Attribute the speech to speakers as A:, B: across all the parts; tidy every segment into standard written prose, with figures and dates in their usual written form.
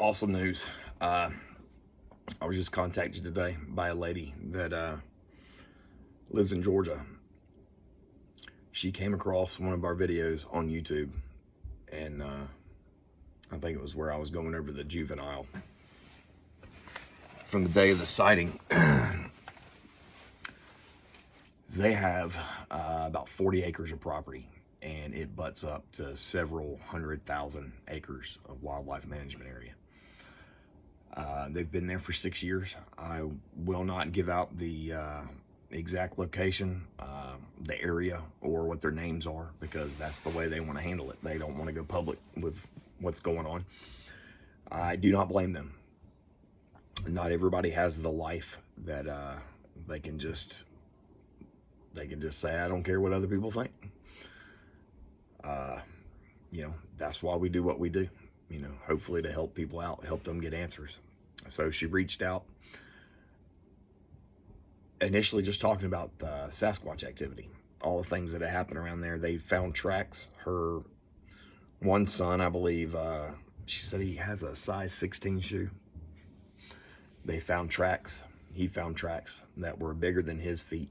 A: Awesome news. I was just contacted today by a lady that lives in Georgia. She came across one of our videos on YouTube, and I think it was where I was going over the juvenile. From the day of the sighting, they have about 40 acres of property, and it butts up to several 100,000 acres of wildlife management area. They've been there for 6 years. I will not give out the exact location, the area, or what their names are, because that's the way they want to handle it. They don't want to go public with what's going on. I do not blame them. Not everybody has the life that they can just say, I don't care what other people think. That's why we do what we do. Hopefully to help people out, help them get answers. So she reached out, initially just talking about Sasquatch activity, all the things that have happened around there. They found tracks. Her one son, I believe, she said he has a size 16 shoe. They found tracks. He found tracks that were bigger than his feet.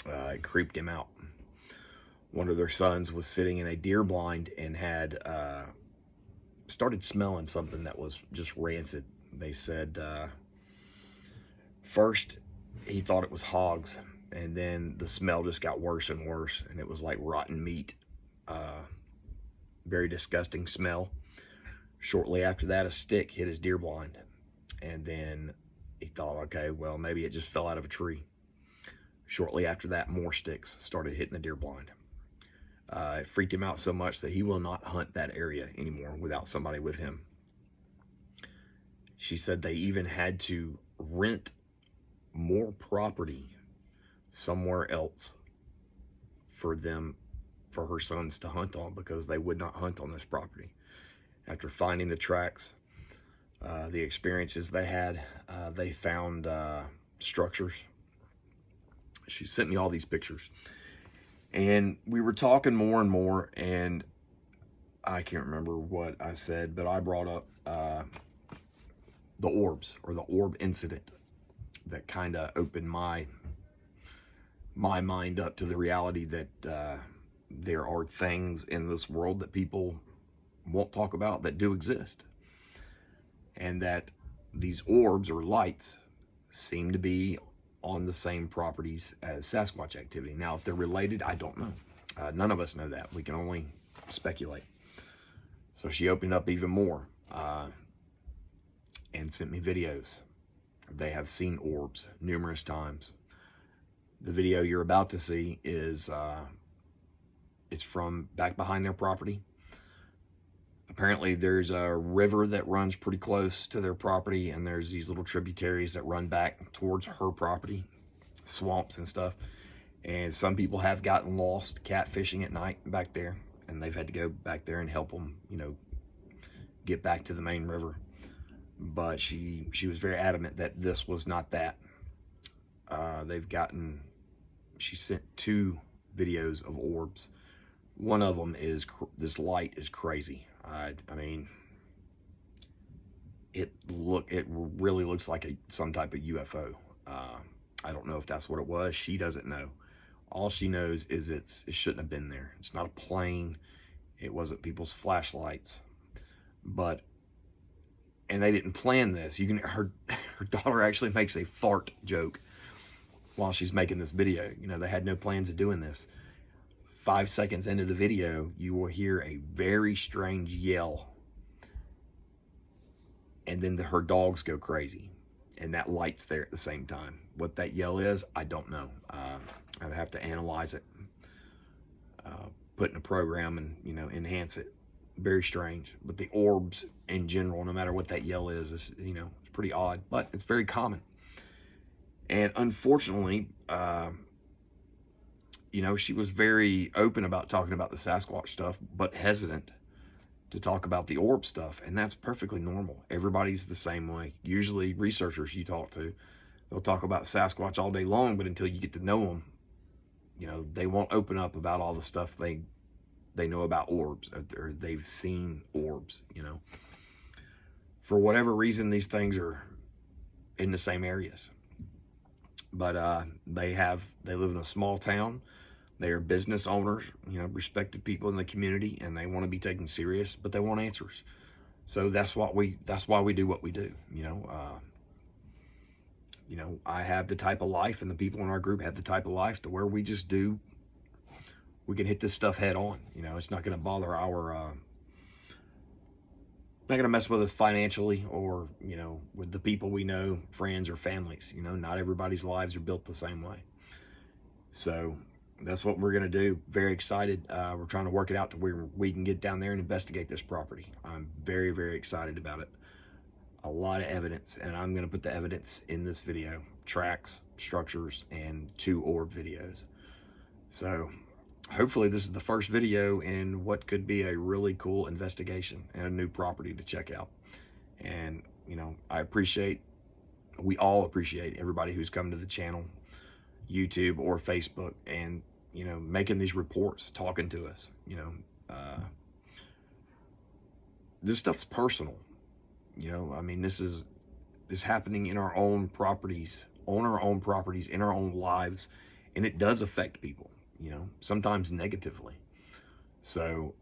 A: It creeped him out. One of their sons was sitting in a deer blind and had started smelling something that was just rancid. They said first he thought it was hogs, and then the smell just got worse and worse, and it was like rotten meat. Very disgusting smell. Shortly after that, a stick hit his deer blind, and then he thought, okay, well, maybe it just fell out of a tree. Shortly after that, more sticks started hitting the deer blind. It freaked him out so much that he will not hunt that area anymore without somebody with him. She said they even had to rent more property somewhere else for her sons to hunt on, because they would not hunt on this property. After finding the tracks, the experiences they had, they found structures. She sent me all these pictures. And we were talking more and more, and I can't remember what I said, but I brought up the Orbs, or the Orb incident, that kind of opened my mind up to the reality that there are things in this world that people won't talk about that do exist. And that these orbs or lights seem to be on the same properties as Sasquatch activity. Now, if they're related, I don't know. None of us know that. We can only speculate. So she opened up even more and sent me videos. They have seen orbs numerous times. The video you're about to see is it's from back behind their property. Apparently there's a river that runs pretty close to their property, and there's these little tributaries that run back towards her property, swamps and stuff. And some people have gotten lost catfishing at night back there, and they've had to go back there and help them, get back to the main river. But she was very adamant that this was not that. She sent 2 videos of orbs. One of them is, this light is crazy. I mean, it really looks like some type of UFO. I don't know if that's what it was. She doesn't know. All she knows is it shouldn't have been there. It's not a plane. It wasn't people's flashlights. And they didn't plan this. Her daughter actually makes a fart joke while she's making this video. They had no plans of doing this. 5 seconds into the video, you will hear a very strange yell, and then her dogs go crazy, and that light's there at the same time. What that yell is, I don't know. I'd have to analyze it, put in a program, and enhance it. Very strange. But the orbs in general, no matter what that yell is it's pretty odd, but it's very common. And unfortunately, she was very open about talking about the Sasquatch stuff, but hesitant to talk about the orb stuff. And that's perfectly normal. Everybody's the same way. Usually researchers you talk to, they'll talk about Sasquatch all day long, but until you get to know them, they won't open up about all the stuff they know about orbs, or they've seen orbs, for whatever reason, these things are in the same areas. But they live in a small town. They are business owners, respected people in the community, and they want to be taken serious, but they want answers. So that's why we do what we do. I have the type of life, and the people in our group have the type of life to where we can hit this stuff head on. It's not going to bother not going to mess with us financially or, with the people we know, friends or families. Not everybody's lives are built the same way. So that's what we're going to do. Very excited. We're trying to work it out to where we can get down there and investigate this property. I'm very, very excited about it. A lot of evidence, and I'm going to put the evidence in this video. Tracks, structures, and 2 orb videos. So hopefully this is the first video in what could be a really cool investigation and a new property to check out. And, we all appreciate everybody who's come to the channel, YouTube or Facebook, and, making these reports, talking to us. This stuff's personal. This is happening in our own properties, on our own properties, in our own lives, and it does affect people, sometimes negatively. So,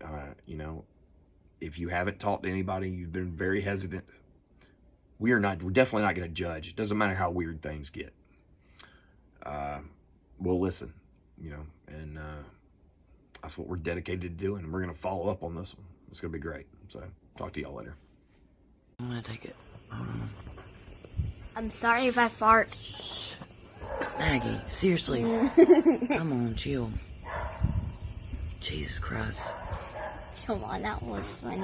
A: if you haven't talked to anybody, you've been very hesitant, we're definitely not going to judge. It doesn't matter how weird things get. We'll listen, and that's what we're dedicated to doing, and we're going to follow up on this one. It's going to be great. So, talk to y'all later.
B: I'm gonna take it. Hold on.
C: I'm sorry if I fart.
B: Maggie, seriously. Come on, chill. Jesus Christ.
C: Come on, that was funny.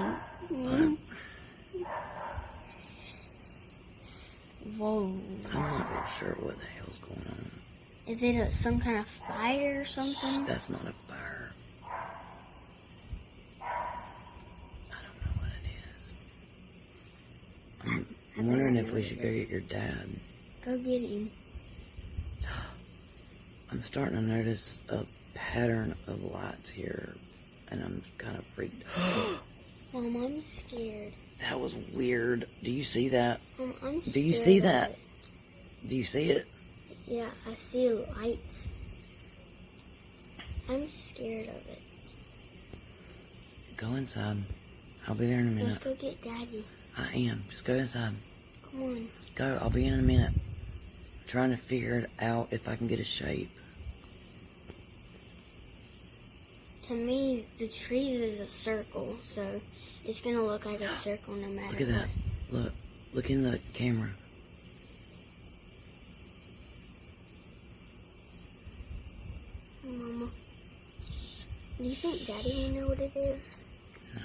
C: Whoa.
B: I'm not real sure what the hell's going on.
C: Is it some kind of fire or something?
B: That's not a fire. I'm wondering if we should go get your dad.
C: Go get him.
B: I'm starting to notice a pattern of lights here, and I'm kind of freaked.
C: Mom, I'm scared.
B: That was weird. Do you see that?
C: Mom, I'm scared.
B: Do you see that? Do you see it?
C: Yeah, I see lights. I'm scared of it.
B: Go inside. I'll be there in a minute.
C: Let's go get Daddy.
B: I am. Just go inside.
C: Come on.
B: Go. I'll be in a minute. I'm trying to figure it out if I can get a shape.
C: To me, the trees is a circle, so it's going to look like a circle no matter what.
B: Look at that. Look. Look in the camera.
C: Mama, do you think Daddy will know what it is?
B: No.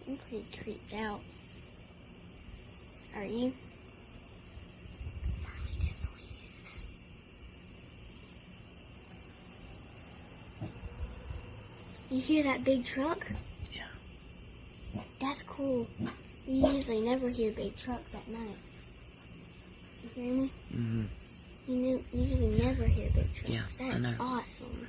C: I'm pretty creeped out. Are you? Probably definitely is. You hear that big truck?
B: Yeah.
C: That's cool. You usually never hear big trucks at night. You hear me?
B: Mm-hmm.
C: You usually never hear big trucks.
B: Yeah,
C: That's
B: I know.
C: awesome.